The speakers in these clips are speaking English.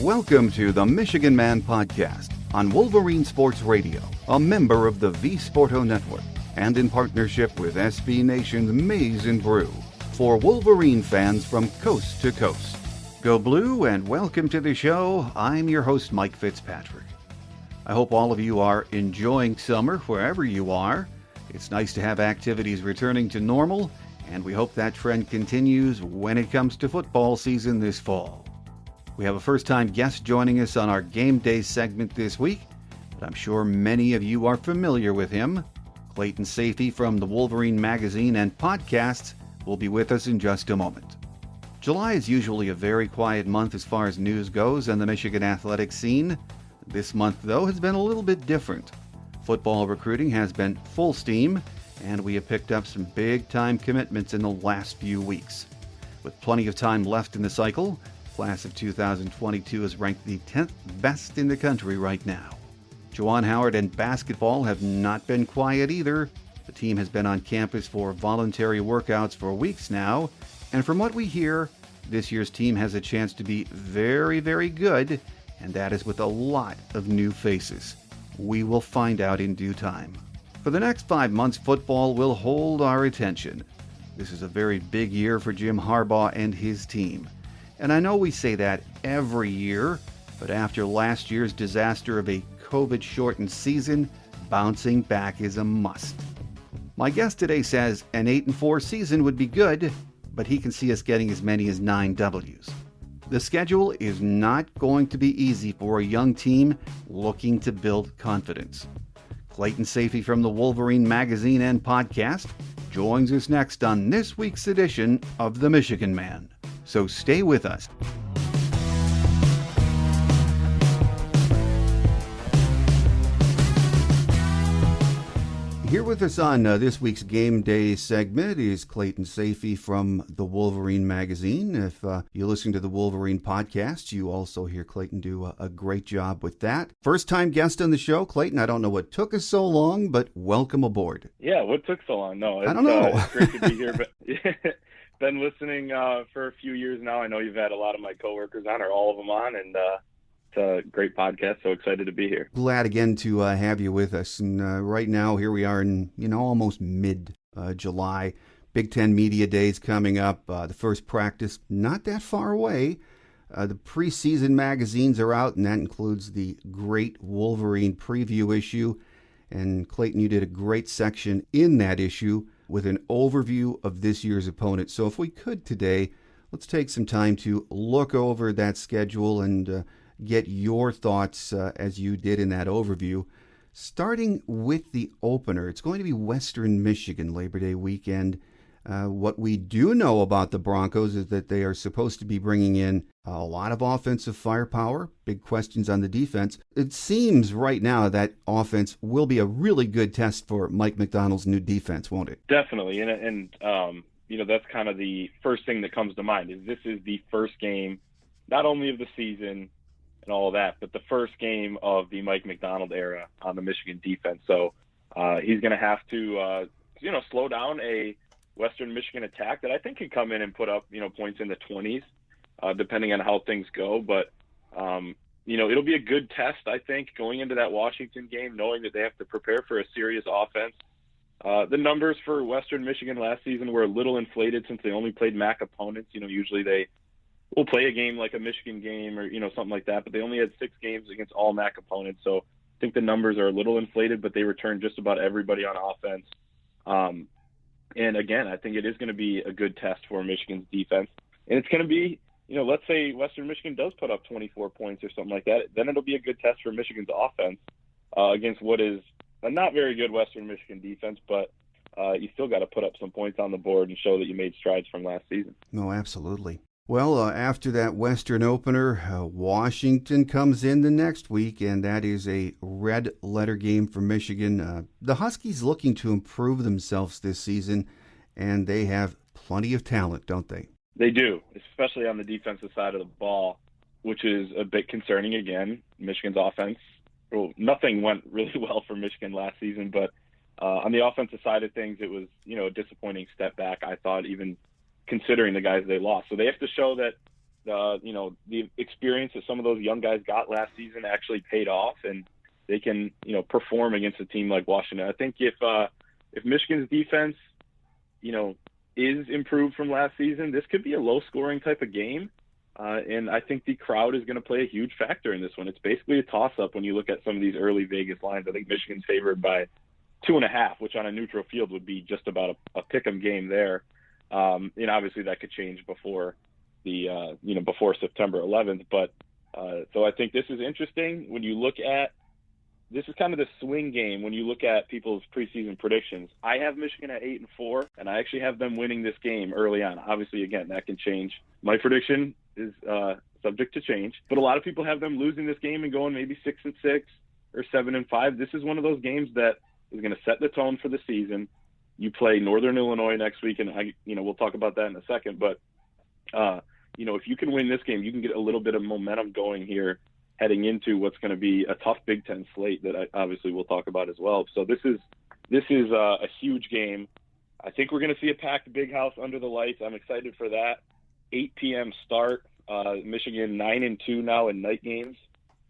Welcome to the Michigan Man Podcast on Wolverine Sports Radio, a member of the V Sporto Network, and in partnership with SB Nation's Maize and Brew, for Wolverine fans from coast to coast. Go Blue and welcome to the show. I'm your host, Mike Fitzpatrick. I hope all of you are enjoying summer wherever you are. It's nice to have activities returning to normal, and we hope that trend continues when it comes to football season this fall. We have a first-time guest joining us on our Game Day segment this week, but I'm sure many of you are familiar with him. Clayton Sayfie from the Wolverine Magazine and podcasts will be with us in just a moment. July is usually a very quiet month as far as news goes on the Michigan athletic scene. This month, though, has been a little bit different. Football recruiting has been full steam, and we have picked up some big-time commitments in the last few weeks. With plenty of time left in the cycle, class of 2022 is ranked the 10th best in the country right now. Juwan Howard and basketball have not been quiet either. The team has been on campus for voluntary workouts for weeks now, and from what we hear, this year's team has a chance to be very, very good, and that is with a lot of new faces. We will find out in due time. For the next 5 months, football will hold our attention. This is a very big year for Jim Harbaugh and his team. And I know we say that every year, but after last year's disaster of a COVID-shortened season, bouncing back is a must. My guest today says an 8-4 season would be good, but he can see us getting as many as 9 W's. The schedule is not going to be easy for a young team looking to build confidence. Clayton Sayfie from the Wolverine Magazine and podcast joins us next on this week's edition of The Michigan Man. So stay with us. Here with us on this week's Game Day segment is Clayton Sayfie from the Wolverine Magazine. If you listen to the Wolverine podcast, you also hear Clayton do a great job with that. First-time guest on the show, Clayton. I don't know what took us so long, but welcome aboard. Yeah, what took so long? No, I don't know. It's great to be here, but been listening for a few years now. I know you've had a lot of my coworkers on, or all of them on, and it's a great podcast, so excited to be here. Glad again to have you with us. And right now, here we are in, almost mid-July. Big Ten Media Days coming up. The first practice not that far away. The preseason magazines are out, and that includes the great Wolverine preview issue. And Clayton, you did a great section in that issue with an overview of this year's opponent. So if we could today, let's take some time to look over that schedule and get your thoughts as you did in that overview. Starting with the opener, it's going to be Western Michigan Labor Day weekend. What we do know about the Broncos is that they are supposed to be bringing in a lot of offensive firepower, big questions on the defense. It seems right now that offense will be a really good test for Mike Macdonald's new defense, won't it? Definitely, and that's kind of the first thing that comes to mind is this is the first game, not only of the season and all of that, but the first game of the Mike Macdonald era on the Michigan defense. So he's going to have to, slow down a Western Michigan attack that I think can come in and put up, points in the 20s, depending on how things go. But, it'll be a good test, I think, going into that Washington game, knowing that they have to prepare for a serious offense. The numbers for Western Michigan last season were a little inflated since they only played MAC opponents. Usually they will play a game like a Michigan game or, something like that, but they only had 6 games against all MAC opponents. So I think the numbers are a little inflated, but they returned just about everybody on offense. And again, I think it is going to be a good test for Michigan's defense. And it's going to be, let's say Western Michigan does put up 24 points or something like that, then it'll be a good test for Michigan's offense against what is a not very good Western Michigan defense, but you still got to put up some points on the board and show that you made strides from last season. No, absolutely. Well, after that Western opener, Washington comes in the next week, and that is a red-letter game for Michigan. The Huskies looking to improve themselves this season, and they have plenty of talent, don't they? They do, especially on the defensive side of the ball, which is a bit concerning again. Michigan's offense, nothing went really well for Michigan last season, but on the offensive side of things, it was, a disappointing step back, I thought, even considering the guys they lost. So they have to show that the experience that some of those young guys got last season actually paid off, and they can, perform against a team like Washington. I think if Michigan's defense, is improved from last season, this could be a low-scoring type of game. And I think the crowd is going to play a huge factor in this one. It's basically a toss-up when you look at some of these early Vegas lines. I think Michigan's favored by 2.5, which on a neutral field would be just about a pick-em game there. And obviously that could change before before September 11th. But so I think this is interesting when you look at this is kind of the swing game when you look at people's preseason predictions. I have Michigan at 8-4, and I actually have them winning this game early on. Obviously, again, that can change. My prediction is subject to change, but a lot of people have them losing this game and going maybe 6-6 or 7-5. This is one of those games that is going to set the tone for the season. You play Northern Illinois next week, and we'll talk about that in a second. But if you can win this game, you can get a little bit of momentum going here, heading into what's going to be a tough Big Ten slate that obviously we'll talk about as well. So this is a huge game. I think we're going to see a packed Big House under the lights. I'm excited for that. 8 p.m. start. Michigan 9-2 now in night games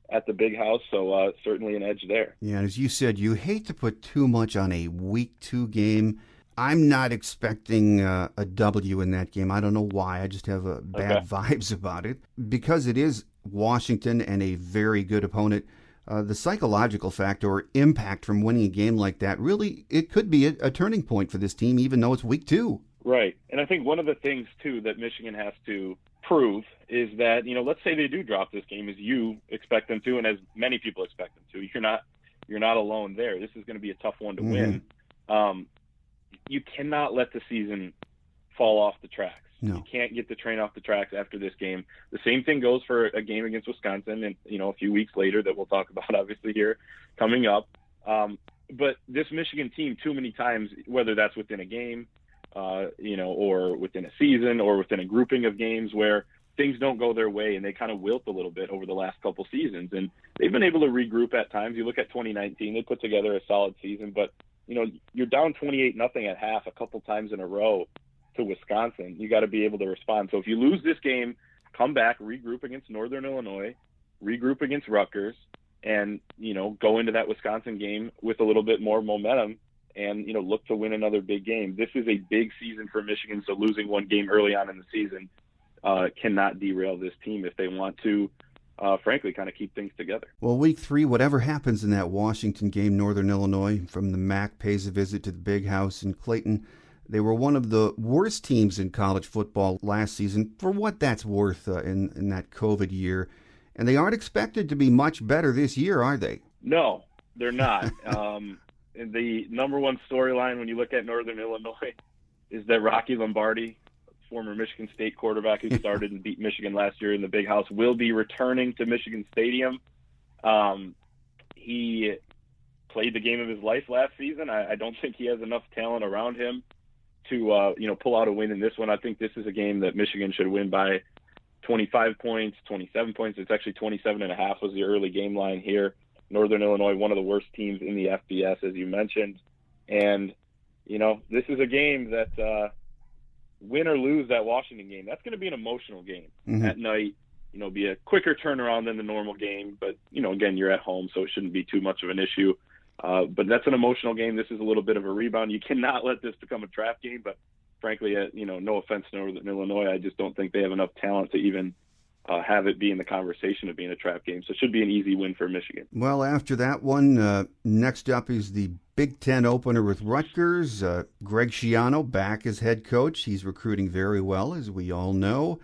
at the Big House, so certainly an edge there. Yeah, and as you said, you hate to put too much on a Week 2 game. I'm not expecting a W in that game. I don't know why. I just have bad vibes about it. Because it is Washington and a very good opponent, the psychological factor or impact from winning a game like that, really, it could be a turning point for this team, even though it's Week 2. Right. And I think one of the things, too, that Michigan has to prove is that, let's say they do drop this game as you expect them to and as many people expect them to. You're not alone there. This is going to be a tough one to win. You cannot let the season fall off the tracks. No. You can't get the train off the tracks after this game. The same thing goes for a game against Wisconsin and, a few weeks later that we'll talk about obviously here coming up. But this Michigan team too many times, whether that's within a game, or within a season or within a grouping of games where things don't go their way and they kind of wilt a little bit over the last couple seasons. And they've been able to regroup at times. You look at 2019, they put together a solid season, but you're down 28-0 at half a couple times in a row to Wisconsin. You got to be able to respond. So if you lose this game, come back, regroup against Northern Illinois, regroup against Rutgers, and, go into that Wisconsin game with a little bit more momentum and, look to win another big game. This is a big season for Michigan, so losing one game early on in the season cannot derail this team if they want to, frankly, kind of keep things together. Well, Week 3, whatever happens in that Washington game, Northern Illinois, from the MAC pays a visit to the Big House in Clayton. They were one of the worst teams in college football last season, for what that's worth in that COVID year. And they aren't expected to be much better this year, are they? No, they're not. The number one storyline when you look at Northern Illinois is that Rocky Lombardi, former Michigan State quarterback who started and beat Michigan last year in the Big House, will be returning to Michigan Stadium. He played the game of his life last season. I don't think he has enough talent around him to pull out a win in this one. I think this is a game that Michigan should win by 25 points, 27 points. It's actually 27.5 was the early game line here. Northern Illinois, one of the worst teams in the FBS, as you mentioned. And, this is a game that win or lose that Washington game, that's going to be an emotional game at night, be a quicker turnaround than the normal game. But, again, you're at home, so it shouldn't be too much of an issue. But that's an emotional game. This is a little bit of a rebound. You cannot let this become a trap game. But, frankly, no offense to Northern Illinois, I just don't think they have enough talent to even have it be in the conversation of being a trap game. So it should be an easy win for Michigan. Well, after that one, next up is the Big Ten opener with Rutgers. Greg Schiano back as head coach. He's recruiting very well, as we all know.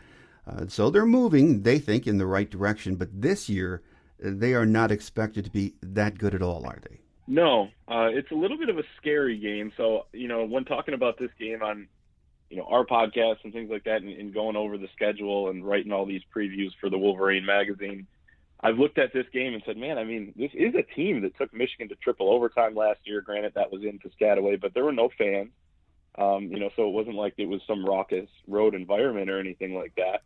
So they're moving, they think, in the right direction. But this year, they are not expected to be that good at all, are they? No, it's a little bit of a scary game. So, when talking about this game on our podcast and things like that and going over the schedule and writing all these previews for the Wolverine Magazine, I've looked at this game and said, man, this is a team that took Michigan to triple overtime last year. Granted, that was in Piscataway, but there were no fans, so it wasn't like it was some raucous road environment or anything like that.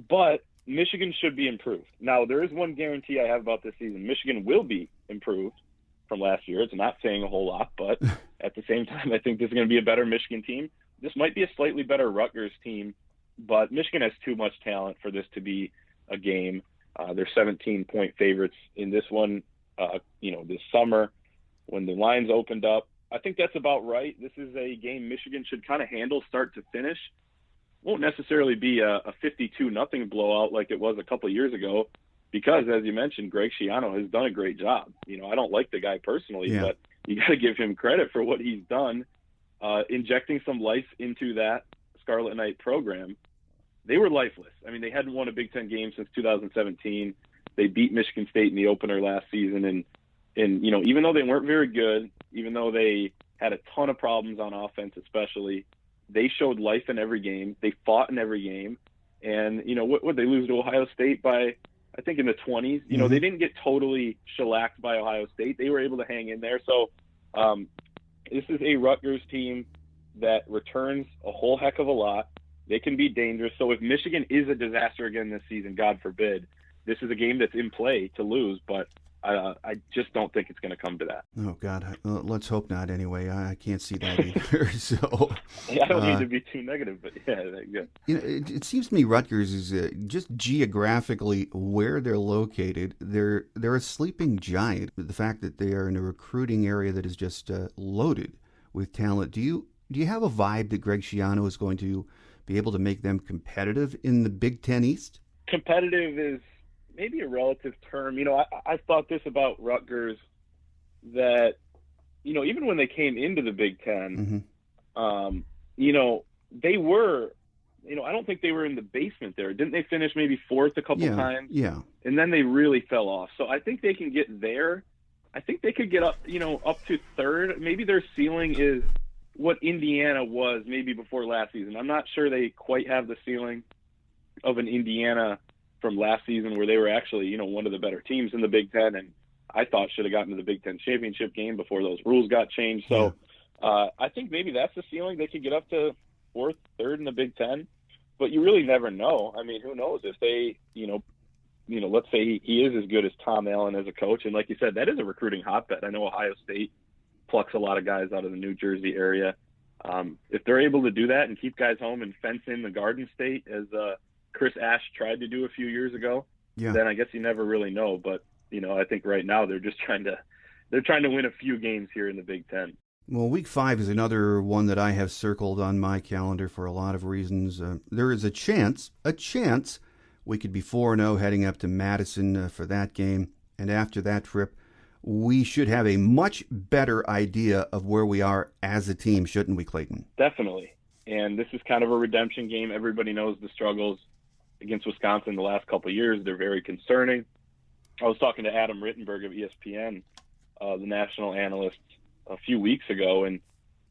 But Michigan should be improved. Now, there is one guarantee I have about this season. Michigan will be improved from last year. It's not saying a whole lot, but at the same time, I think this is going to be a better Michigan team. This might be a slightly better Rutgers team but Michigan has too much talent for this to be a game. They're 17-point favorites in this one, this summer when the lines opened up. I think that's about right. This is a game Michigan should kind of handle start to finish. Won't necessarily be a 52-0 blowout like it was a couple of years ago because, as you mentioned, Greg Schiano has done a great job. I don't like the guy personally, but you got to give him credit for what he's done, injecting some life into that Scarlet Knight program. They were lifeless. I mean, they hadn't won a Big Ten game since 2017. They beat Michigan State in the opener last season, and even though they weren't very good, even though they had a ton of problems on offense especially, they showed life in every game. They fought in every game. And, what would they lose to Ohio State by, I think, in the 20s? They didn't get totally shellacked by Ohio State. They were able to hang in there. So this is a Rutgers team that returns a whole heck of a lot. They can be dangerous. So if Michigan is a disaster again this season, God forbid, this is a game that's in play to lose, but I just don't think it's going to come to that. Oh, God. Let's hope not anyway. I can't see that either. So I don't need to be too negative, but yeah. It seems to me Rutgers is just geographically where they're located. They're a sleeping giant. The fact that they are in a recruiting area that is just loaded with talent. Do you have a vibe that Greg Schiano is going to be able to make them competitive in the Big Ten East? Competitive is maybe a relative term. I thought this about Rutgers, that, even when they came into the Big Ten, they were, I don't think they were in the basement there. Didn't they finish maybe fourth a couple times? Yeah. And then they really fell off. So I think they can get there. I think they could get up, up to third. Maybe their ceiling is what Indiana was maybe before last season. I'm not sure they quite have the ceiling of an Indiana from last season, where they were actually, one of the better teams in the Big Ten, and I thought should have gotten to the Big Ten championship game before those rules got changed. So I think maybe that's the ceiling. They could get up to fourth, third in the Big Ten, but you really never know. I mean, who knows if they, let's say he is as good as Tom Allen as a coach, and like you said, that is a recruiting hotbed. I know Ohio State plucks a lot of guys out of the New Jersey area. If they're able to do that and keep guys home and fence in the Garden State as Chris Ash tried to do a few years ago, then I guess you never really know. But, I think right now they're just trying to win a few games here in the Big Ten. Well, Week 5 is another one that I have circled on my calendar for a lot of reasons. There is a chance we could be 4-0 heading up to Madison for that game. And after that trip, we should have a much better idea of where we are as a team, shouldn't we, Clayton? Definitely. And this is kind of a redemption game. Everybody knows the struggles against Wisconsin the last couple of years. They're very concerning. I was talking to Adam Rittenberg of ESPN, the national analyst, a few weeks ago, and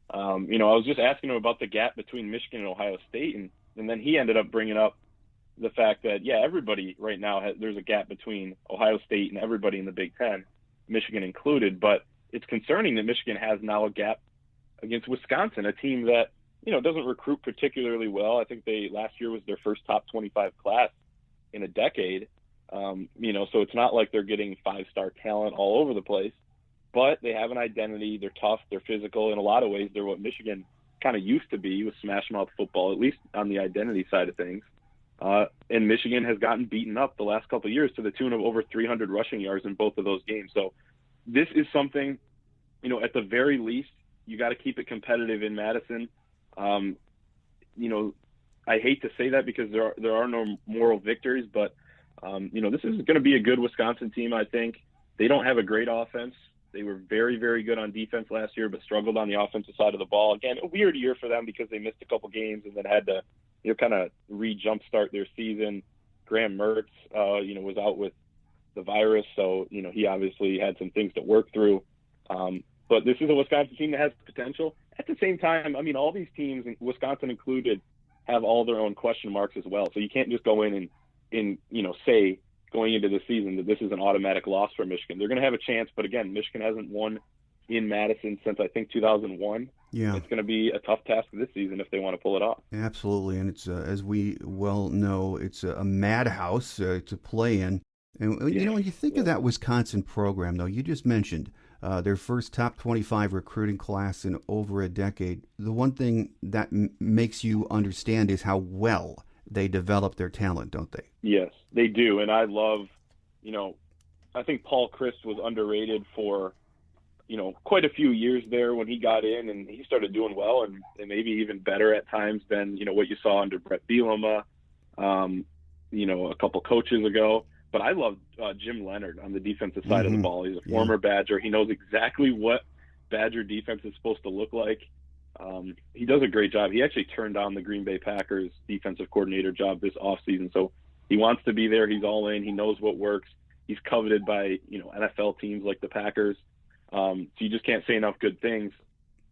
I was just asking him about the gap between Michigan and Ohio State, and then he ended up bringing up the fact that, everybody right now there's a gap between Ohio State and everybody in the Big Ten, Michigan included, but it's concerning that Michigan has now a gap against Wisconsin, a team that doesn't recruit particularly well. I think last year was their first top 25 class in a decade. So it's not like they're getting 5-star talent all over the place, but they have an identity. They're tough. They're physical. In a lot of ways, they're what Michigan kind of used to be with smash mouth football, at least on the identity side of things. And Michigan has gotten beaten up the last couple of years to the tune of over 300 rushing yards in both of those games. So this is something, at the very least, you got to keep it competitive in Madison. I hate to say that because there are no moral victories, but this is going to be a good Wisconsin team. I think they don't have a great offense. They were very, very good on defense last year, but struggled on the offensive side of the ball. Again, a weird year for them because they missed a couple games and then had to, kind of re-jumpstart their season. Graham Mertz, was out with the virus, so he obviously had some things to work through. But this is a Wisconsin team that has potential. At the same time, all these teams, Wisconsin included, have all their own question marks as well. So you can't just go in and say going into the season that this is an automatic loss for Michigan. They're going to have a chance, but again, Michigan hasn't won in Madison since I think 2001. Yeah. It's going to be a tough task this season if they want to pull it off. Absolutely, and it's as we well know, it's a madhouse to play in. And when you think of that Wisconsin program, though, you just mentioned their first top 25 recruiting class in over a decade. The one thing that makes you understand is how well they develop their talent, don't they? Yes, they do. And I love, I think Paul Christ was underrated for, quite a few years there when he got in, and he started doing well and maybe even better at times than, what you saw under Brett Bielema, a couple coaches ago. But I love Jim Leonard on the defensive side of the ball. He's a former Badger. He knows exactly what Badger defense is supposed to look like. He does a great job. He actually turned down the Green Bay Packers defensive coordinator job this offseason. So he wants to be there. He's all in. He knows what works. He's coveted by, NFL teams like the Packers. So you just can't say enough good things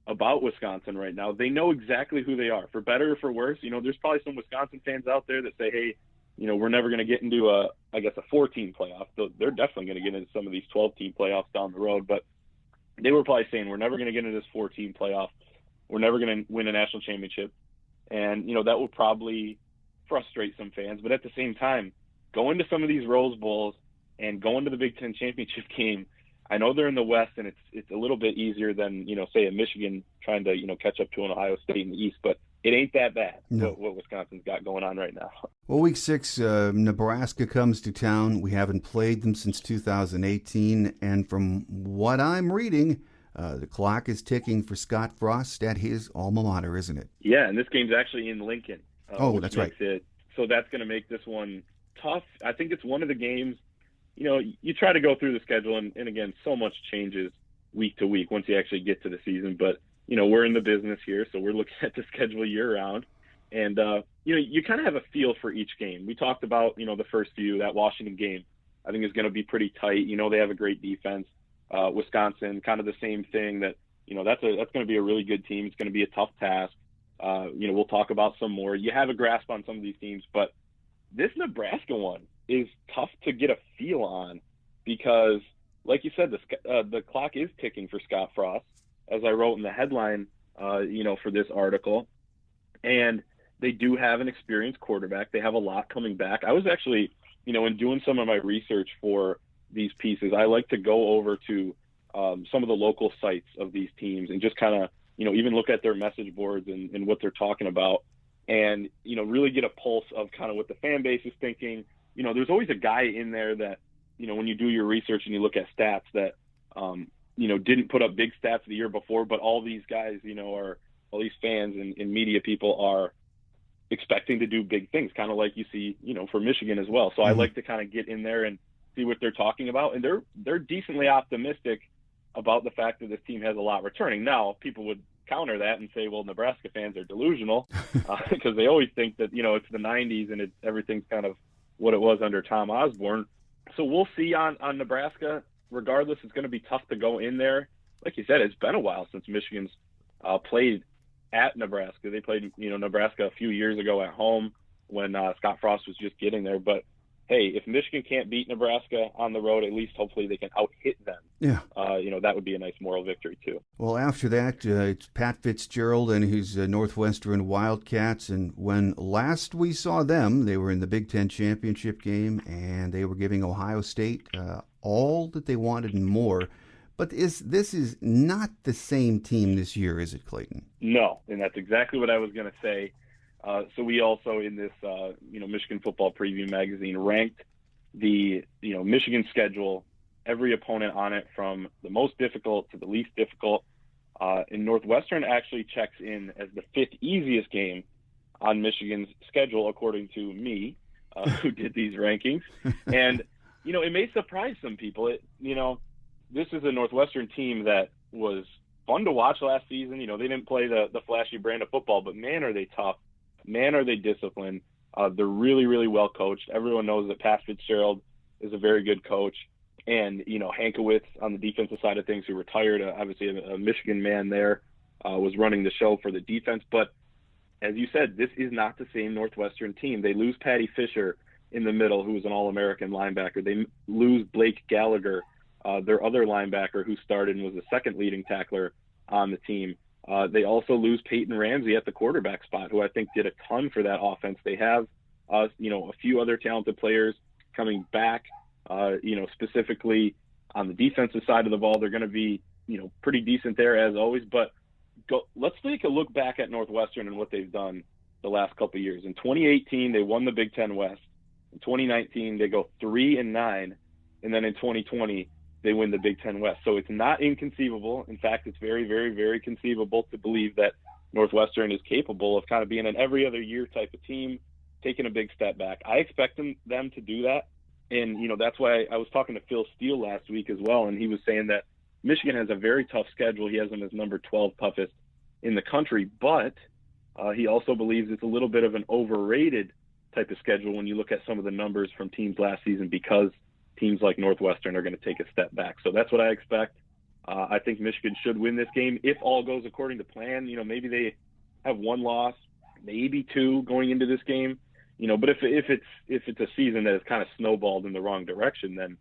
about Wisconsin right now. They know exactly who they are, for better or for worse. There's probably some Wisconsin fans out there that say, hey, we're never going to get into a 4-team playoff. They're definitely going to get into some of these 12-team playoffs down the road. But they were probably saying, we're never going to get into this 4-team playoff. We're never going to win a national championship. And, that will probably frustrate some fans. But at the same time, going to some of these Rose Bowls and going to the Big Ten championship game, I know they're in the West, and it's a little bit easier than, say, a Michigan trying to, catch up to an Ohio State in the East. But it ain't that bad, what Wisconsin's got going on right now. Well, Week 6, Nebraska comes to town. We haven't played them since 2018. And from what I'm reading, the clock is ticking for Scott Frost at his alma mater, isn't it? Yeah, and this game's actually in Lincoln. That's right. So that's going to make this one tough. I think it's one of the games, you try to go through the schedule, and again, so much changes week to week once you actually get to the season. But, we're in the business here, so we're looking at the schedule year-round. And, you kind of have a feel for each game. We talked about, the first few, that Washington game, I think is going to be pretty tight. They have a great defense. Wisconsin, kind of the same thing that, that's going to be a really good team. It's going to be a tough task. We'll talk about some more. You have a grasp on some of these teams, but this Nebraska one is tough to get a feel on because, like you said, the clock is ticking for Scott Frost, as I wrote in the headline, for this article. And they do have an experienced quarterback. They have a lot coming back. I was actually, in doing some of my research for these pieces, I like to go over to some of the local sites of these teams and just kind of, even look at their message boards and what they're talking about and, really get a pulse of kind of what the fan base is thinking. There's always a guy in there that, when you do your research and you look at stats that, didn't put up big stats the year before, but all these guys, are all these fans and media people are expecting to do big things, kind of like you see, for Michigan as well. So I like to kind of get in there and see what they're talking about. And they're decently optimistic about the fact that this team has a lot returning. Now, people would counter that and say, well, Nebraska fans are delusional because they always think that, it's the 90s and everything's kind of what it was under Tom Osborne. So we'll see on Nebraska. Regardless, it's going to be tough to go in there. Like you said, it's been a while since Michigan's played at Nebraska. They played, Nebraska a few years ago at home when Scott Frost was just getting there. But hey, if Michigan can't beat Nebraska on the road, at least hopefully they can out-hit them. Yeah. That would be a nice moral victory too. Well, after that, it's Pat Fitzgerald and his Northwestern Wildcats. And when last we saw them, they were in the Big Ten championship game, and they were giving Ohio State all that they wanted and more. But this is not the same team this year, is it, Clayton? No, and that's exactly what I was going to say. So we also, in this, Michigan Football Preview magazine, ranked the, Michigan schedule, every opponent on it from the most difficult to the least difficult. And Northwestern actually checks in as the 5th easiest game on Michigan's schedule, according to me, who did these rankings. And, it may surprise some people. This is a Northwestern team that was fun to watch last season. They didn't play the flashy brand of football, but man, are they tough. Man, are they disciplined. They're really, really well coached. Everyone knows that Pat Fitzgerald is a very good coach. And, Hankowitz on the defensive side of things, who retired, obviously a Michigan man there, was running the show for the defense. But as you said, this is not the same Northwestern team. They lose Patty Fisher in the middle, who was an All-American linebacker. They lose Blake Gallagher, their other linebacker, who started and was the second leading tackler on the team. They also lose Peyton Ramsey at the quarterback spot, who I think did a ton for that offense. They have, a few other talented players coming back, specifically on the defensive side of the ball. They're going to be, pretty decent there as always. But let's take a look back at Northwestern and what they've done the last couple of years. In 2018, they won the Big Ten West. In 2019, they go 3-9, and then in 2020, they win the Big Ten West. So it's not inconceivable. In fact, it's very, very, very conceivable to believe that Northwestern is capable of kind of being an every other year type of team, taking a big step back. I expect them to do that. And, that's why I was talking to Phil Steele last week as well, and he was saying that Michigan has a very tough schedule. He has them as number 12 toughest in the country, but he also believes it's a little bit of an overrated type of schedule when you look at some of the numbers from teams last season, because teams like Northwestern are going to take a step back. So that's what I expect. I think Michigan should win this game if all goes according to plan. Maybe they have one loss, maybe two going into this game. But if it's a season that has kind of snowballed in the wrong direction, then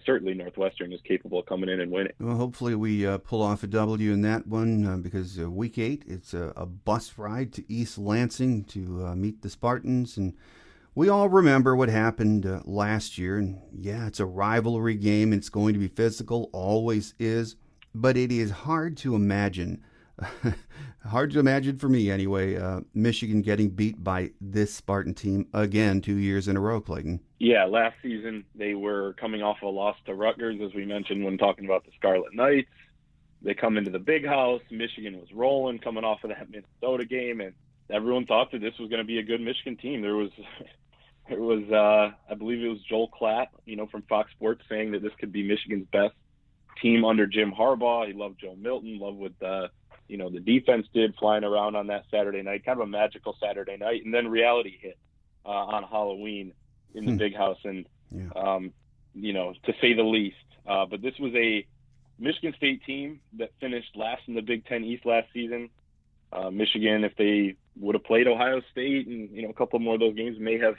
certainly Northwestern is capable of coming in and winning. Well, hopefully we pull off a W in that one because Week 8, it's a bus ride to East Lansing to meet the Spartans. And we all remember what happened last year. And, yeah, it's a rivalry game. It's going to be physical, always is. But it is hard to imagine for me anyway, Michigan getting beat by this Spartan team again 2 years in a row, Clayton. Yeah, last season they were coming off a loss to Rutgers, as we mentioned when talking about the Scarlet Knights. They come into the Big House. Michigan was rolling coming off of that Minnesota game, and everyone thought that this was going to be a good Michigan team. There was I believe it was Joel Klatt, from Fox Sports, saying that this could be Michigan's best team under Jim Harbaugh. He loved Joe Milton, loved what the defense did flying around on that Saturday night, kind of a magical Saturday night. And then reality hit on Halloween in the Big House, and, to say the least. But this was a Michigan State team that finished last in the Big Ten East last season. Michigan, if they would have played Ohio State and, a couple more of those games, may have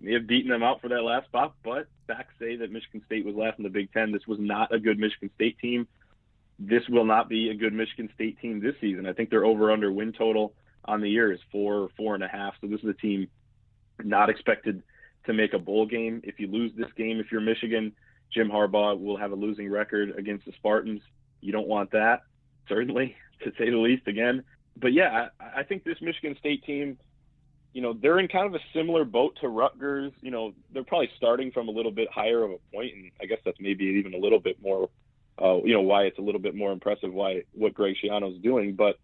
beaten them out for that last spot. But facts say that Michigan State was last in the Big Ten. This was not a good Michigan State team. This will not be a good Michigan State team this season. I think their over-under win total on the year is 4.5. So this is a team not expected to make a bowl game. If you lose this game, if you're Michigan, Jim Harbaugh will have a losing record against the Spartans. You don't want that, certainly, to say the least again. But, yeah, I think this Michigan State team, they're in kind of a similar boat to Rutgers. They're probably starting from a little bit higher of a point, and I guess that's maybe even a little bit more why it's a little bit more impressive what Greg Schiano's doing. But,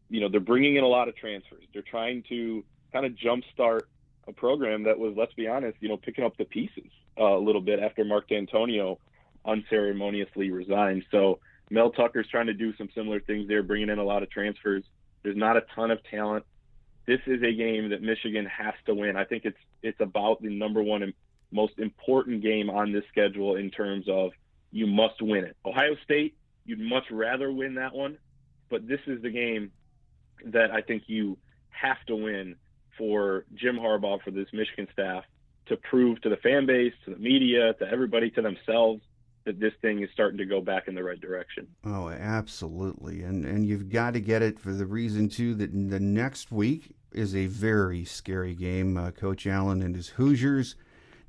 they're bringing in a lot of transfers. They're trying to kind of jumpstart a program that was, let's be honest, picking up the pieces a little bit after Mark D'Antonio unceremoniously resigned. So Mel Tucker's trying to do some similar things there, bringing in a lot of transfers. There's not a ton of talent. This is a game that Michigan has to win. I think it's about the number one and most important game on this schedule in terms of you must win it. Ohio State, you'd much rather win that one, but this is the game that I think you have to win for Jim Harbaugh, for this Michigan staff, to prove to the fan base, to the media, to everybody, to themselves, that this thing is starting to go back in the right direction. Oh, absolutely. And you've got to get it for the reason, too, that the next week is a very scary game. Coach Allen and his Hoosiers.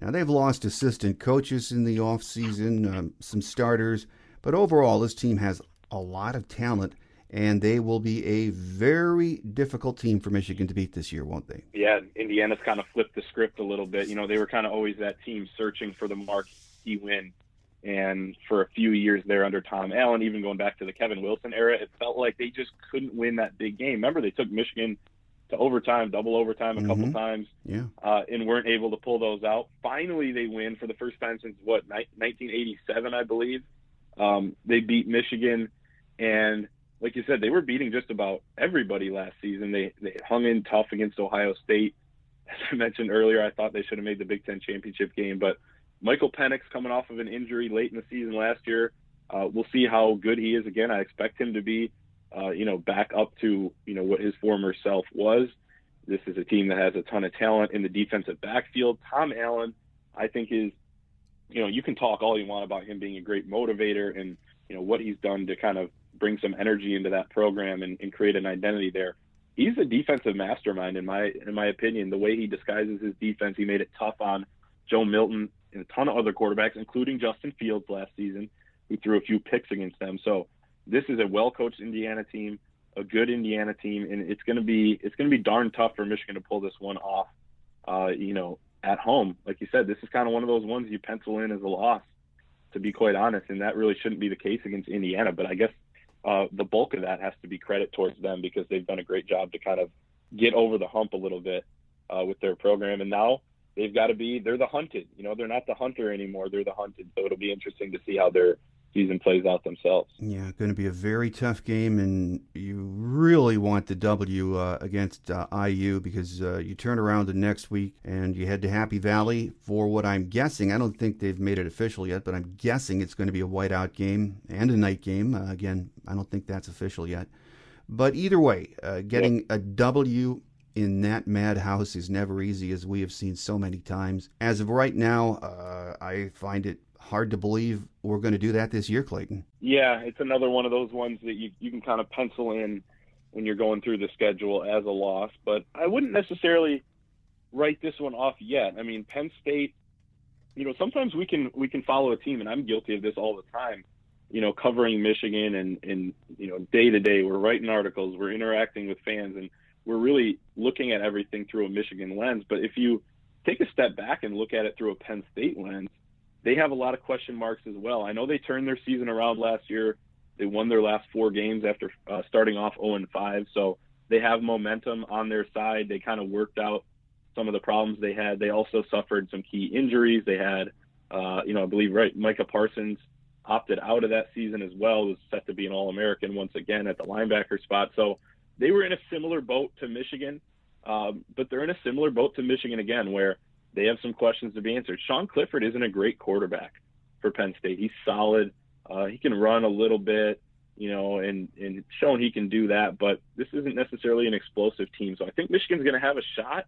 Now, they've lost assistant coaches in the offseason, some starters, but overall, this team has a lot of talent, and they will be a very difficult team for Michigan to beat this year, won't they? Yeah, Indiana's kind of flipped the script a little bit. They were kind of always that team searching for the marquee win. And for a few years there under Tom Allen, even going back to the Kevin Wilson era, it felt like they just couldn't win that big game. Remember, they took Michigan to overtime, double overtime a couple times, and weren't able to pull those out. Finally, they win for the first time since, 1987, I believe. They beat Michigan, and like you said, they were beating just about everybody last season. They hung in tough against Ohio State. As I mentioned earlier, I thought they should have made the Big Ten championship game, but Michael Penix coming off of an injury late in the season last year. We'll see how good he is again. I expect him to be, back up to, what his former self was. This is a team that has a ton of talent in the defensive backfield. Tom Allen, I think, is, you can talk all you want about him being a great motivator and, what he's done to kind of bring some energy into that program and create an identity there. He's a defensive mastermind, in my opinion. The way he disguises his defense, he made it tough on Joe Milton and a ton of other quarterbacks, including Justin Fields last season, who threw a few picks against them. So this is a well-coached Indiana team. a good Indiana team, and it's going to be darn tough for Michigan to pull this one off. At home, like you said, this is kind of one of those ones you pencil in as a loss, to be quite honest, and that really shouldn't be the case against Indiana. But I guess the bulk of that has to be credit towards them, because they've done a great job to kind of get over the hump a little bit with their program, and now they're the hunted. They're not the hunter anymore; they're the hunted. So it'll be interesting to see how their season plays out themselves. Yeah, going to be a very tough game, and you really want the W against IU, because you turn around the next week and you head to Happy Valley for what I'm guessing. I don't think they've made it official yet, but I'm guessing it's going to be a whiteout game and a night game. Again, I don't think that's official yet. But either way, getting a W in that madhouse is never easy, as we have seen so many times. As of right now, I find it hard to believe we're going to do that this year, Clayton. Yeah, it's another one of those ones that you can kind of pencil in when you're going through the schedule as a loss, but I wouldn't necessarily write this one off yet. I mean, Penn State, sometimes we can follow a team, and I'm guilty of this all the time, covering Michigan and day to day, we're writing articles, we're interacting with fans, and we're really looking at everything through a Michigan lens. But if you take a step back and look at it through a Penn State lens, they have a lot of question marks as well. I know they turned their season around last year. They won their last 4 games after starting off 0-5. So they have momentum on their side. They kind of worked out some of the problems they had. They also suffered some key injuries. They had, I believe, Micah Parsons opted out of that season as well, was set to be an All-American once again at the linebacker spot. So they were in a similar boat to Michigan, but they're in a similar boat to Michigan again, where they have some questions to be answered. Sean Clifford isn't a great quarterback for Penn State. He's solid. He can run a little bit, and shown he can do that, but this isn't necessarily an explosive team. So I think Michigan's going to have a shot.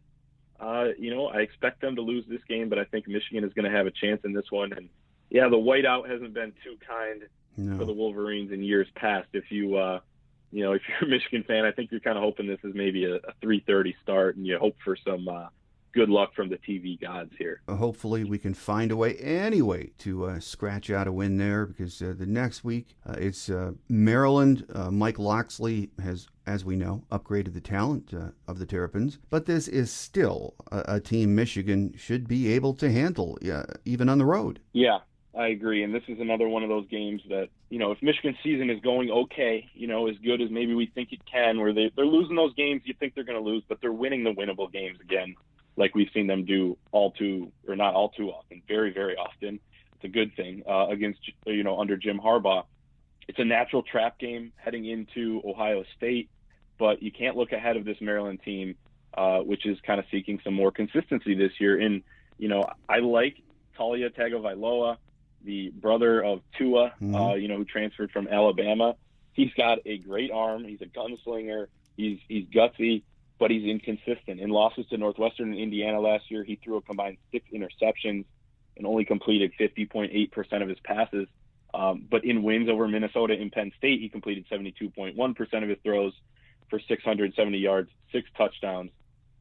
I expect them to lose this game, but I think Michigan is going to have a chance in this one. And yeah, the whiteout hasn't been too kind for the Wolverines in years past. If you're a Michigan fan, I think you're kind of hoping this is maybe a 3:30 start, and you hope for some good luck from the TV gods here. Hopefully we can find a way anyway to scratch out a win there, because the next week it's Maryland. Mike Loxley has, as we know, upgraded the talent of the Terrapins, but this is still a team Michigan should be able to handle, even on the road. Yeah, I agree. And this is another one of those games that, if Michigan's season is going okay, as good as maybe we think it can, where they're losing those games you think they're going to lose, but they're winning the winnable games again, like we've seen them do not all too often, very, very often. It's a good thing against, under Jim Harbaugh. It's a natural trap game heading into Ohio State, but you can't look ahead of this Maryland team, which is kind of seeking some more consistency this year. And, I like Talia Tagovailoa, the brother of Tua, who transferred from Alabama. He's got a great arm. He's a gunslinger. He's gutsy, but he's inconsistent. In losses to Northwestern and Indiana last year, he threw a combined 6 interceptions and only completed 50.8% of his passes. But in wins over Minnesota and Penn State, he completed 72.1% of his throws for 670 yards, 6 touchdowns.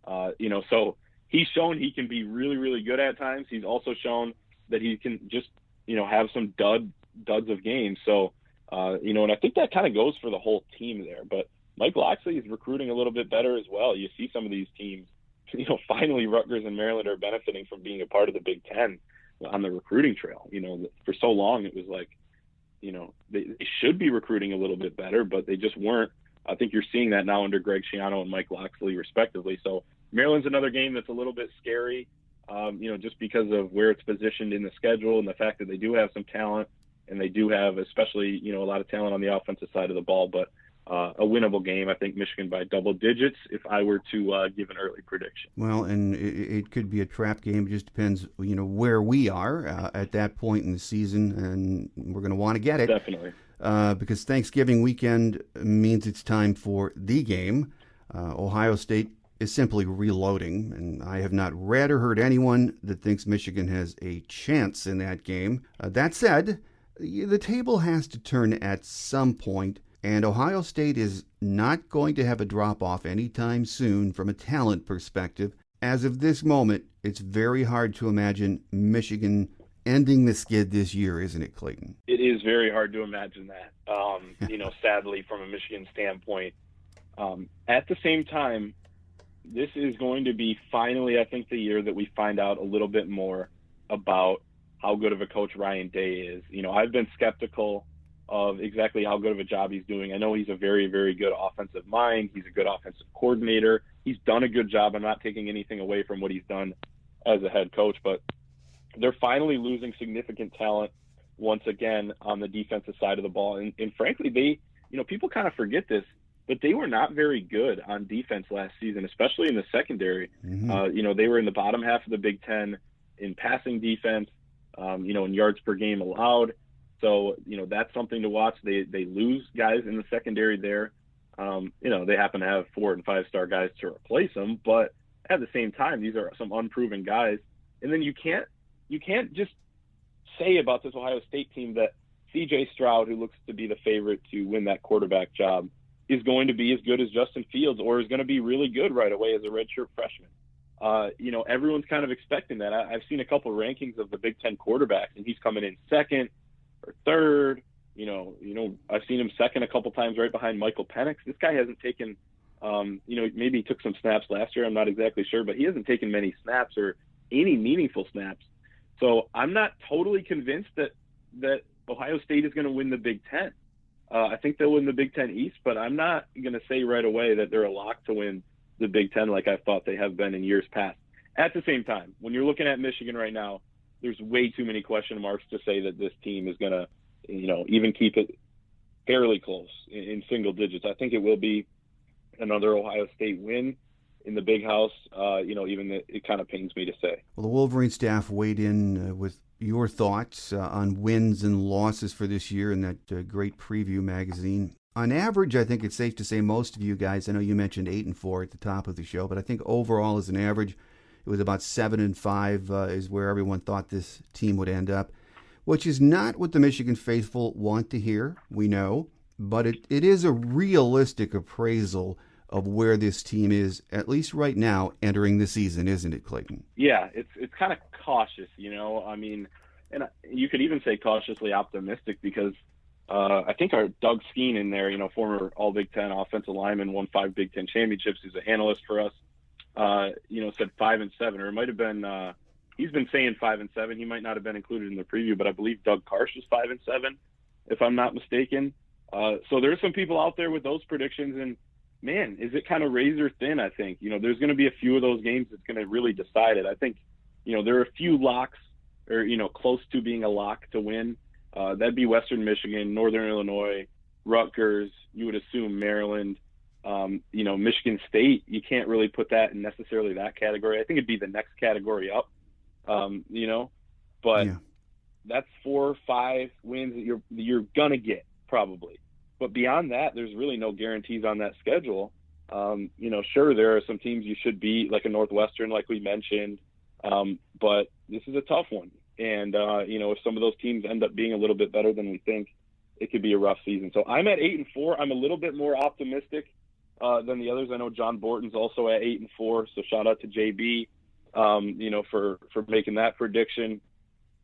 So he's shown he can be really, really good at times. He's also shown that he can just, have some duds of games. So, and I think that kind of goes for the whole team there. But Mike Loxley is recruiting a little bit better as well. You see some of these teams, finally Rutgers and Maryland are benefiting from being a part of the Big Ten on the recruiting trail. For so long it was like, they should be recruiting a little bit better, but they just weren't. I think you're seeing that now under Greg Schiano and Mike Loxley respectively. So Maryland's another game that's a little bit scary, just because of where it's positioned in the schedule and the fact that they do have some talent, and they do have especially, a lot of talent on the offensive side of the ball, but a winnable game. I think Michigan by double digits if I were to give an early prediction. Well, and it could be a trap game. It just depends, where we are at that point in the season, and we're going to want to get it. Definitely. Because Thanksgiving weekend means it's time for the game. Ohio State is simply reloading, and I have not read or heard anyone that thinks Michigan has a chance in that game. That said, the table has to turn at some point, and Ohio State is not going to have a drop-off anytime soon from a talent perspective. As of this moment, it's very hard to imagine Michigan ending the skid this year, isn't it, Clayton? It is very hard to imagine that. Sadly, from a Michigan standpoint, At the same time, this is going to be finally, I think, the year that we find out a little bit more about how good of a coach Ryan Day is. I've been skeptical of exactly how good of a job he's doing. I know he's a very, very good offensive mind. He's a good offensive coordinator. He's done a good job. I'm not taking anything away from what he's done as a head coach, but they're finally losing significant talent once again on the defensive side of the ball. And frankly, people kind of forget this, but they were not very good on defense last season, especially in the secondary. Mm-hmm. They were in the bottom half of the Big Ten in passing defense, in yards per game allowed. So, that's something to watch. They lose guys in the secondary there. They happen to have 4- and 5-star guys to replace them, but at the same time, these are some unproven guys. And then you can't just say about this Ohio State team that C.J. Stroud, who looks to be the favorite to win that quarterback job, is going to be as good as Justin Fields or is going to be really good right away as a redshirt freshman. Everyone's kind of expecting that. I've seen a couple rankings of the Big Ten quarterbacks, and he's coming in second or third. I've seen him second a couple times right behind Michael Penix. This guy hasn't taken, maybe he took some snaps last year. I'm not exactly sure, but he hasn't taken many snaps or any meaningful snaps. So I'm not totally convinced that Ohio State is going to win the Big Ten. I think they'll win the Big Ten East, but I'm not going to say right away that they're a lock to win the Big Ten like I thought they have been in years past. At the same time, when you're looking at Michigan right now, there's way too many question marks to say that this team is going to, even keep it fairly close in single digits. I think it will be another Ohio State win in the Big House, even that it kind of pains me to say. Well, the Wolverine staff weighed in with your thoughts on wins and losses for this year in that great preview magazine. On average, I think it's safe to say most of you guys, I know you mentioned 8-4 at the top of the show, but I think overall as an average, it was about 7-5 is where everyone thought this team would end up, which is not what the Michigan faithful want to hear, we know, but it is a realistic appraisal of where this team is, at least right now, entering the season, isn't it, Clayton? Yeah, it's kind of cautious, and you could even say cautiously optimistic because I think our Doug Skeen in there, former All Big Ten offensive lineman, won 5 Big Ten championships. He's an analyst for us. Said 5-7, or it might have been. He's been saying 5-7. He might not have been included in the preview, but I believe Doug Karsh was 5-7, if I'm not mistaken. So there's some people out there with those predictions, and man, is it kind of razor thin? I think there's going to be a few of those games that's going to really decide it. I think there are a few locks, or close to being a lock to win. That'd be Western Michigan, Northern Illinois, Rutgers. You would assume Maryland. Michigan State, you can't really put that in necessarily that category. I think it'd be the next category up, but yeah. That's 4 or 5 wins that you're gonna get probably. But beyond that, there's really no guarantees on that schedule. Sure, there are some teams you should beat, like a Northwestern, like we mentioned, but this is a tough one. And if some of those teams end up being a little bit better than we think, it could be a rough season. So I'm at 8-4. I'm a little bit more optimistic than the others. I know John Borton's also at 8-4, so shout out to JB, for making that prediction.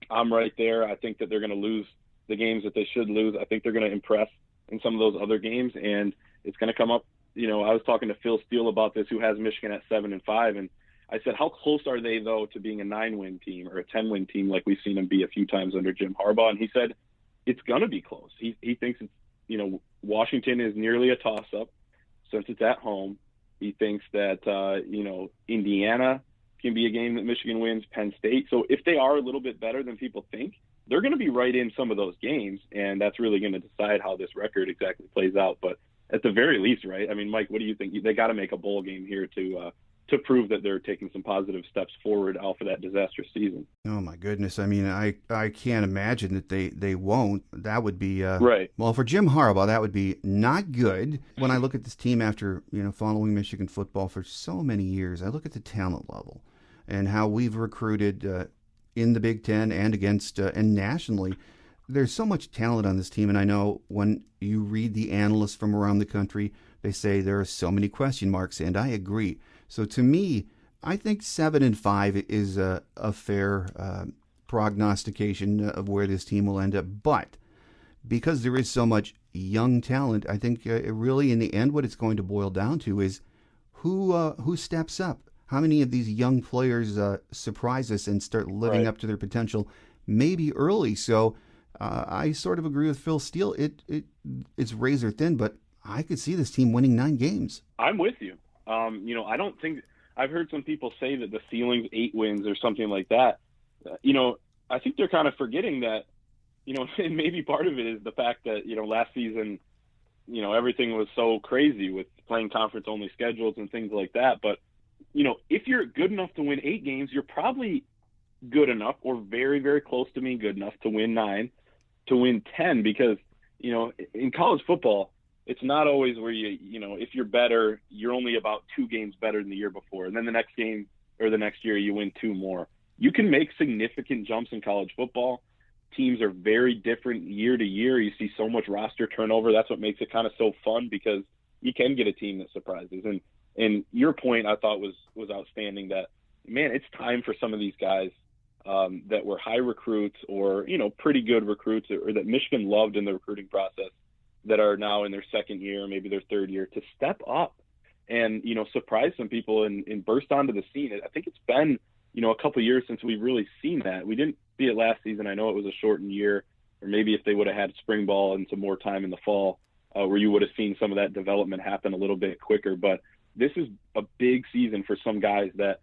I'm right there. I think that they're going to lose the games that they should lose. I think they're going to impress in some of those other games, and it's going to come up. I was talking to Phil Steele about this, who has Michigan at 7-5, and I said, how close are they, though, to being a 9-win team or a 10-win team like we've seen them be a few times under Jim Harbaugh? And he said, it's going to be close. He thinks it's, Washington is nearly a toss-up since it's at home. He thinks that, Indiana can be a game that Michigan wins, Penn State. So if they are a little bit better than people think, they're going to be right in some of those games, and that's really going to decide how this record exactly plays out. But at the very least, right? I mean, Mike, what do you think? They got to make a bowl game here to prove that they're taking some positive steps forward off of that disastrous season. Oh my goodness! I mean, I can't imagine that they won't. That would be right. Well, for Jim Harbaugh, that would be not good. When I look at this team after following Michigan football for so many years, I look at the talent level and how we've recruited in the Big Ten and against and nationally. There's so much talent on this team, and I know when you read the analysts from around the country, they say there are so many question marks, and I agree. So to me, I think 7-5 is a fair prognostication of where this team will end up. But because there is so much young talent. I think really in the end what it's going to boil down to is who steps up. How many of these young players surprise us and start living Right. up to their potential maybe early? So I sort of agree with Phil Steele. It's razor thin, but I could see this team winning 9 games. I'm with you. I don't think I've heard some people say that the ceiling's 8 wins or something like that. I think they're kind of forgetting that, and maybe part of it is the fact that, last season, everything was so crazy with playing conference only schedules and things like that. But, if you're good enough to win 8 games, you're probably good enough or very, very close to being good enough to win 9, to win 10, because, in college football, it's not always where if you're better, you're only about 2 games better than the year before. And then the next game or the next year, you win 2 more. You can make significant jumps in college football. Teams are very different year to year. You see so much roster turnover. That's what makes it kind of so fun, because you can get a team that surprises. And your point I thought was outstanding, that, man, it's time for some of these guys that were high recruits or, pretty good recruits, or that Michigan loved in the recruiting process, that are now in their second year, maybe their third year, to step up and, surprise some people and burst onto the scene. I think it's been, a couple of years since we've really seen that. We didn't see it last season. I know it was a shortened year, or maybe if they would have had spring ball and some more time in the fall, where you would have seen some of that development happen a little bit quicker. But this is a big season for some guys that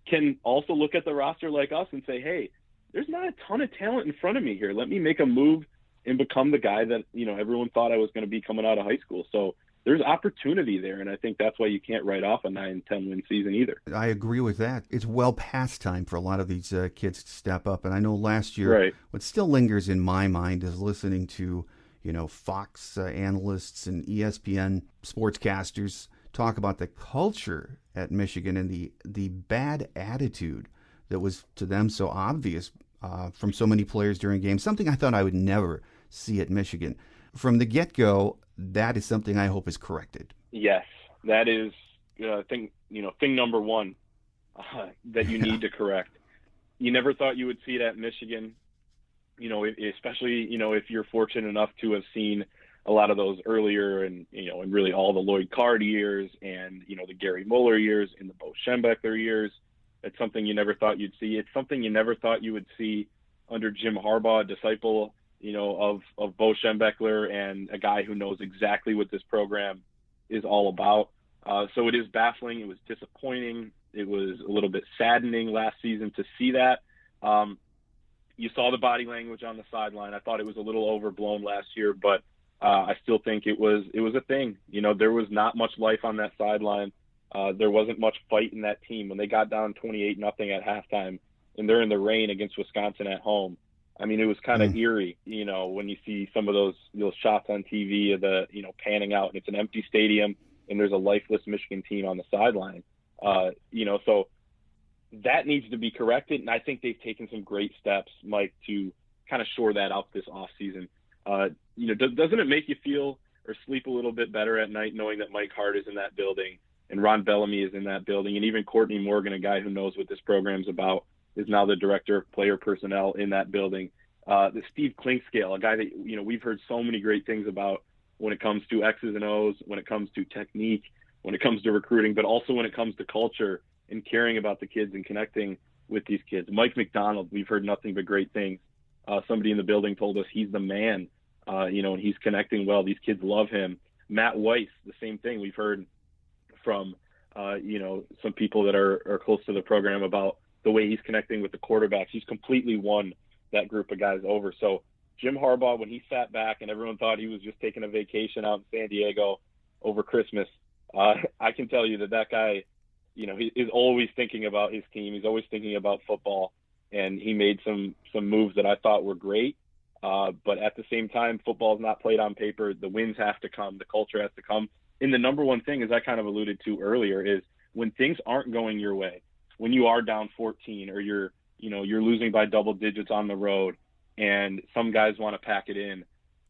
can also look at the roster like us and say, hey, there's not a ton of talent in front of me here. Let me make a move and become the guy that, everyone thought I was going to be coming out of high school. So there's opportunity there, and I think that's why you can't write off a 9-10 win season either. I agree with that. It's well past time for a lot of these kids to step up. And I know last year, Right. what still lingers in my mind is listening to, Fox analysts and ESPN sportscasters talk about the culture at Michigan and the bad attitude that was to them so obvious from so many players during games, something I thought I would never see at Michigan. From the get-go, that is something I hope is corrected. Yes, that is, thing number one that you need to correct. You never thought you would see it at Michigan, especially, if you're fortunate enough to have seen a lot of those earlier and really all the Lloyd Card years and, the Gary Mueller years and the Bo Schembechler years. It's something you never thought you'd see. It's something you never thought you would see under Jim Harbaugh, a disciple, of Bo Schembechler, and a guy who knows exactly what this program is all about. So it is baffling. It was disappointing. It was a little bit saddening last season to see that. You saw the body language on the sideline. I thought it was a little overblown last year, but I still think it was a thing. There was not much life on that sideline. There wasn't much fight in that team. When they got down 28-0 at halftime and they're in the rain against Wisconsin at home, I mean, it was kind of eerie, when you see some of those shots on TV of the, panning out, and it's an empty stadium and there's a lifeless Michigan team on the sideline. So that needs to be corrected. And I think they've taken some great steps, Mike, to kind of shore that out this offseason. Doesn't it make you feel or sleep a little bit better at night knowing that Mike Hart is in that building and Ron Bellamy is in that building, and even Courtney Morgan, a guy who knows what this program's about, is now the director of player personnel in that building. The Steve Klinkscale, a guy that, we've heard so many great things about when it comes to X's and O's, when it comes to technique, when it comes to recruiting, but also when it comes to culture and caring about the kids and connecting with these kids. Mike McDonald, we've heard nothing but great things. Somebody in the building told us he's the man, and he's connecting well. These kids love him. Matt Weiss, the same thing. We've heard from, some people that are close to the program about the way he's connecting with the quarterbacks. He's completely won that group of guys over. So Jim Harbaugh, when he sat back and everyone thought he was just taking a vacation out in San Diego over Christmas, I can tell you that guy, he is always thinking about his team. He's always thinking about football, and he made some moves that I thought were great. But at the same time, football is not played on paper. The wins have to come. The culture has to come. And the number one thing, as I kind of alluded to earlier, is when things aren't going your way, when you are down 14 or you're losing by double digits on the road and some guys want to pack it in,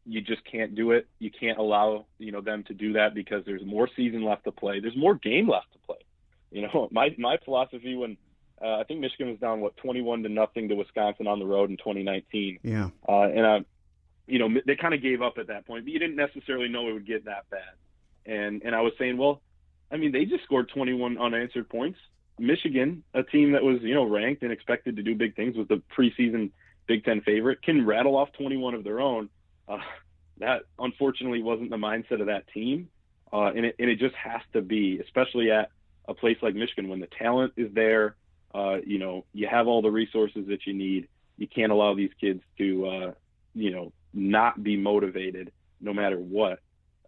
you just can't do it. You can't allow, them to do that, because there's more season left to play. There's more game left to play. My philosophy when I think Michigan was down 21-0 to Wisconsin on the road in 2019. Yeah. And they kind of gave up at that point, but you didn't necessarily know it would get that bad. And I was saying, well, I mean, they just scored 21 unanswered points. Michigan, a team that was, ranked and expected to do big things, was the preseason Big Ten favorite, can rattle off 21 of their own. That unfortunately wasn't the mindset of that team. And it just has to be, especially at a place like Michigan, when the talent is there, you have all the resources that you need. You can't allow these kids to, not be motivated no matter what.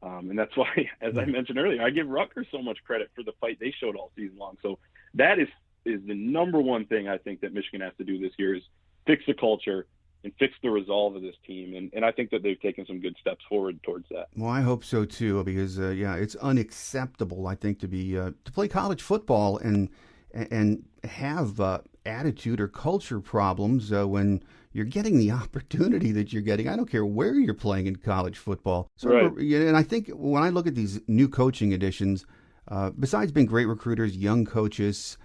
And that's why, as I mentioned earlier, I give Rutgers so much credit for the fight they showed all season long. So that is the number one thing I think that Michigan has to do this year, is fix the culture and fix the resolve of this team. And I think that they've taken some good steps forward towards that. Well, I hope so too, because it's unacceptable, I think, to play college football and have attitude or culture problems when you're getting the opportunity that you're getting. I don't care where you're playing in college football. So, right. And I think when I look at these new coaching additions, besides being great recruiters, young coaches,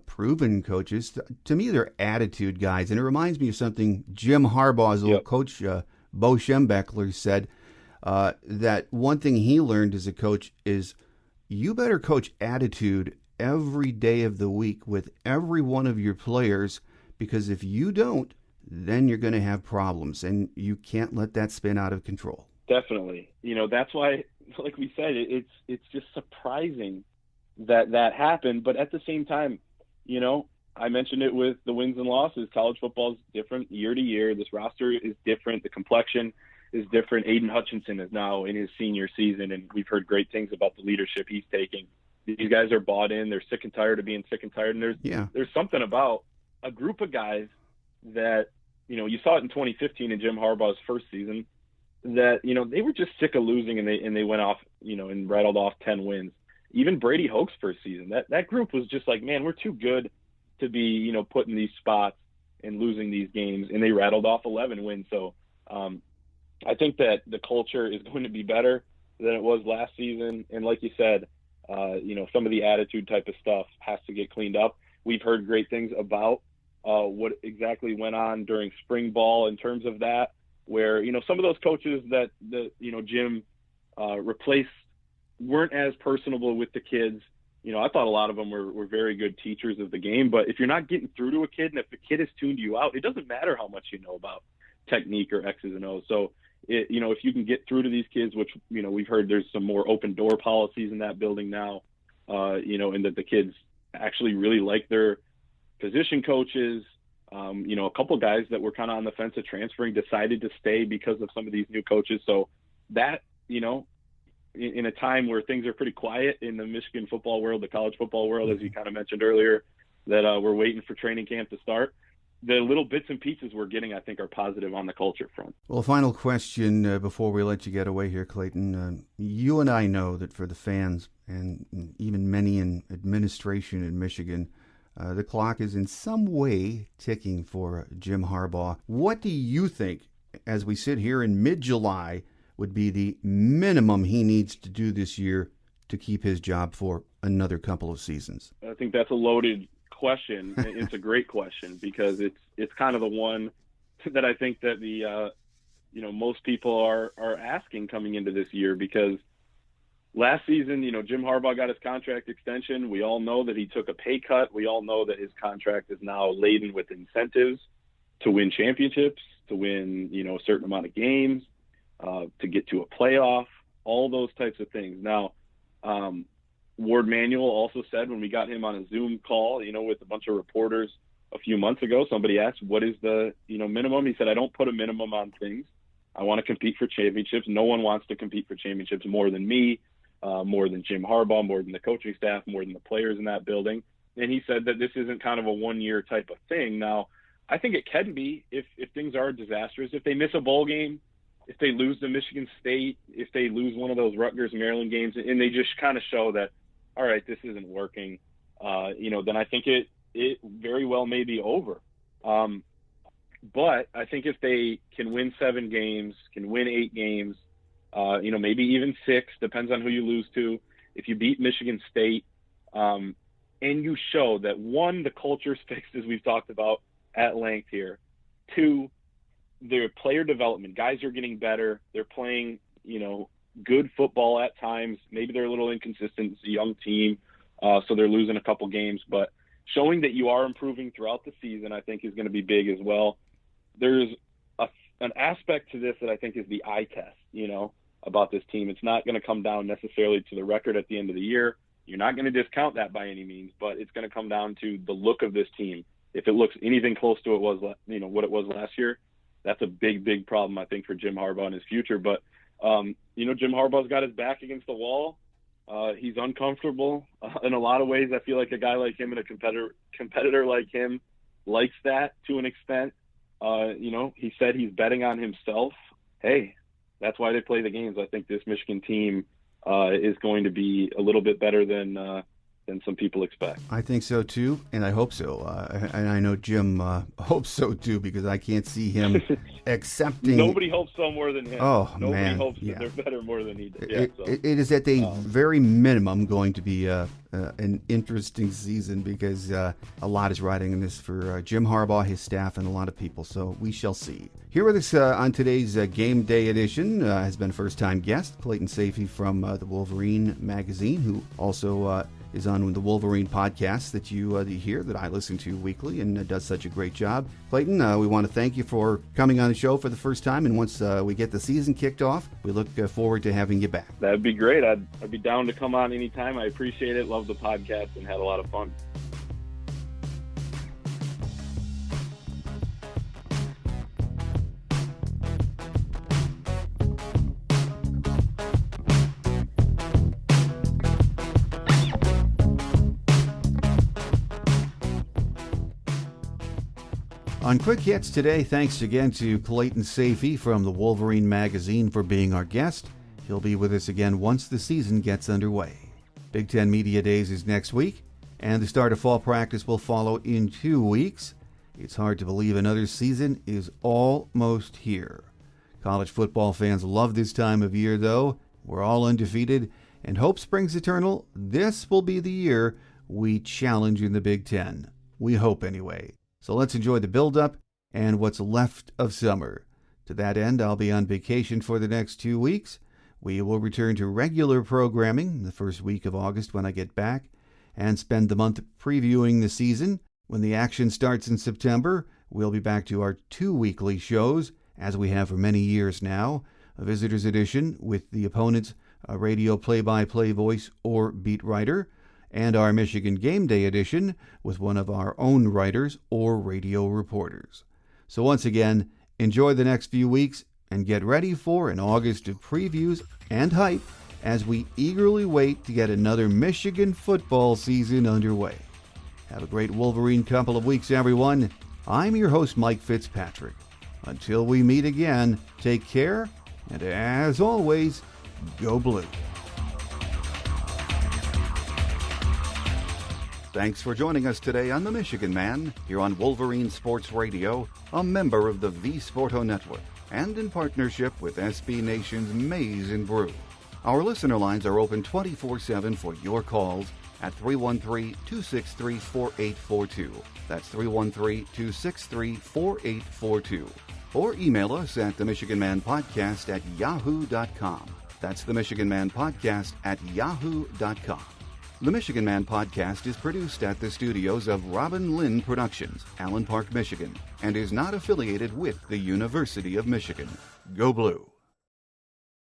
proven coaches, to me they're attitude guys. And it reminds me of something Jim Harbaugh's old coach, Bo Schembechler, said, that one thing he learned as a coach is you better coach attitude every day of the week with every one of your players, because if you don't, then you're going to have problems, and you can't let that spin out of control. Definitely. That's why, like we said, it's just surprising that happened. But at the same time, I mentioned it with the wins and losses. College football is different year to year. This roster is different. The complexion is different. Aiden Hutchinson is now in his senior season, and we've heard great things about the leadership he's taking. These guys are bought in. They're sick and tired of being sick and tired. And there's something about a group of guys that, you saw it in 2015 in Jim Harbaugh's first season, that, they were just sick of losing, and they went off, and rattled off 10 wins. Even Brady Hoke's first season, that group was just like, man, we're too good to be, put in these spots and losing these games. And they rattled off 11 wins. So I think that the culture is going to be better than it was last season. And like you said, some of the attitude type of stuff has to get cleaned up. We've heard great things about what exactly went on during spring ball in terms of that, where, some of those coaches that Jim replaced weren't as personable with the kids. I thought a lot of them were very good teachers of the game, but if you're not getting through to a kid, and if the kid has tuned you out, it doesn't matter how much you know about technique or X's and O's. So, if you can get through to these kids, which, we've heard there's some more open door policies in that building now, and that the kids actually really like their position coaches. A couple guys that were kind of on the fence of transferring decided to stay because of some of these new coaches. So that, in a time where things are pretty quiet in the Michigan football world, the college football world, as you kind of mentioned earlier, that we're waiting for training camp to start. The little bits and pieces we're getting, I think, are positive on the culture front. Well, a final question before we let you get away here, Clayton. You and I know that for the fans, and even many in administration in Michigan, the clock is in some way ticking for Jim Harbaugh. What do you think, as we sit here in mid-July, would be the minimum he needs to do this year to keep his job for another couple of seasons? I think that's a loaded question. It's a great question, because it's kind of the one that I think that the most people are asking coming into this year, because last season, Jim Harbaugh got his contract extension. We all know that he took a pay cut. We all know that his contract is now laden with incentives to win championships, to win, a certain amount of games, to get to a playoff, all those types of things. Now, Ward Manuel also said, when we got him on a Zoom call, with a bunch of reporters a few months ago, somebody asked, what is the, minimum? He said, I don't put a minimum on things. I want to compete for championships. No one wants to compete for championships more than me, more than Jim Harbaugh, more than the coaching staff, more than the players in that building. And he said that this isn't kind of a one-year type of thing. Now, I think it can be if things are disastrous. If they miss a bowl game, if they lose to Michigan State, if they lose one of those Rutgers-Maryland games, and they just kind of show that, all right, this isn't working, then I think it very well may be over. But I think if they can win 7 games, can win 8 games, maybe even 6, depends on who you lose to. If you beat Michigan State, and you show that, 1, the culture's fixed, as we've talked about at length here. 2, their player development. Guys are getting better. They're playing, good football at times. Maybe they're a little inconsistent. It's a young team, so they're losing a couple games. But showing that you are improving throughout the season, I think, is going to be big as well. There's an aspect to this that I think is the eye test, about this team. It's not going to come down necessarily to the record at the end of the year. You're not going to discount that by any means, but it's going to come down to the look of this team. If it looks anything close to what it was last year, that's a big, big problem, I think, for Jim Harbaugh in his future. But, Jim Harbaugh's got his back against the wall. He's uncomfortable in a lot of ways. I feel like a guy like him and a competitor like him likes that to an extent. He said he's betting on himself. Hey, that's why they play the games. I think this Michigan team is going to be a little bit better than some people expect. I think so too, and I hope so. And I know Jim hopes so too, because I can't see him accepting. Nobody hopes so more than him. Oh, Nobody man. hopes Yeah. that they're better more than he did. It is at the very minimum going to be an interesting season, because a lot is riding in this for Jim Harbaugh, his staff, and a lot of people. So we shall see. Here with us on today's Game Day edition has been first-time guest Clayton Sayfie from the Wolverine Magazine, who also is on the Wolverine podcast that you hear, that I listen to weekly, and does such a great job. Clayton, we want to thank you for coming on the show for the first time, and once we get the season kicked off, we look forward to having you back. That'd be great. I'd be down to come on anytime. I appreciate it. Love the podcast and had a lot of fun. On Quick Hits today, thanks again to Clayton Sayfie from the Wolverine Magazine for being our guest. He'll be with us again once the season gets underway. Big Ten Media Days is next week, and the start of fall practice will follow in 2 weeks. It's hard to believe another season is almost here. College football fans love this time of year, though. We're all undefeated, and hope springs eternal. This will be the year we challenge in the Big Ten. We hope, anyway. So let's enjoy the build-up and what's left of summer. To that end, I'll be on vacation for the next 2 weeks. We will return to regular programming the first week of August when I get back, and spend the month previewing the season. When the action starts in September, we'll be back to our 2 weekly shows, as we have for many years now. A visitor's edition with the opponent's radio play-by-play voice or beat writer, and our Michigan Game Day edition with one of our own writers or radio reporters. So once again, enjoy the next few weeks and get ready for an August of previews and hype as we eagerly wait to get another Michigan football season underway. Have a great Wolverine couple of weeks, everyone. I'm your host, Mike Fitzpatrick. Until we meet again, take care, and as always, go Blue. Thanks for joining us today on The Michigan Man, here on Wolverine Sports Radio, a member of the V Sporto Network, and in partnership with SB Nation's Maize and Brew. Our listener lines are open 24/7 for your calls at 313-263-4842. That's 313-263-4842. Or email us at themichiganmanpodcast@yahoo.com. That's themichiganmanpodcast@yahoo.com. The Michigan Man podcast is produced at the studios of Robin Lynn Productions, Allen Park, Michigan, and is not affiliated with the University of Michigan. Go Blue!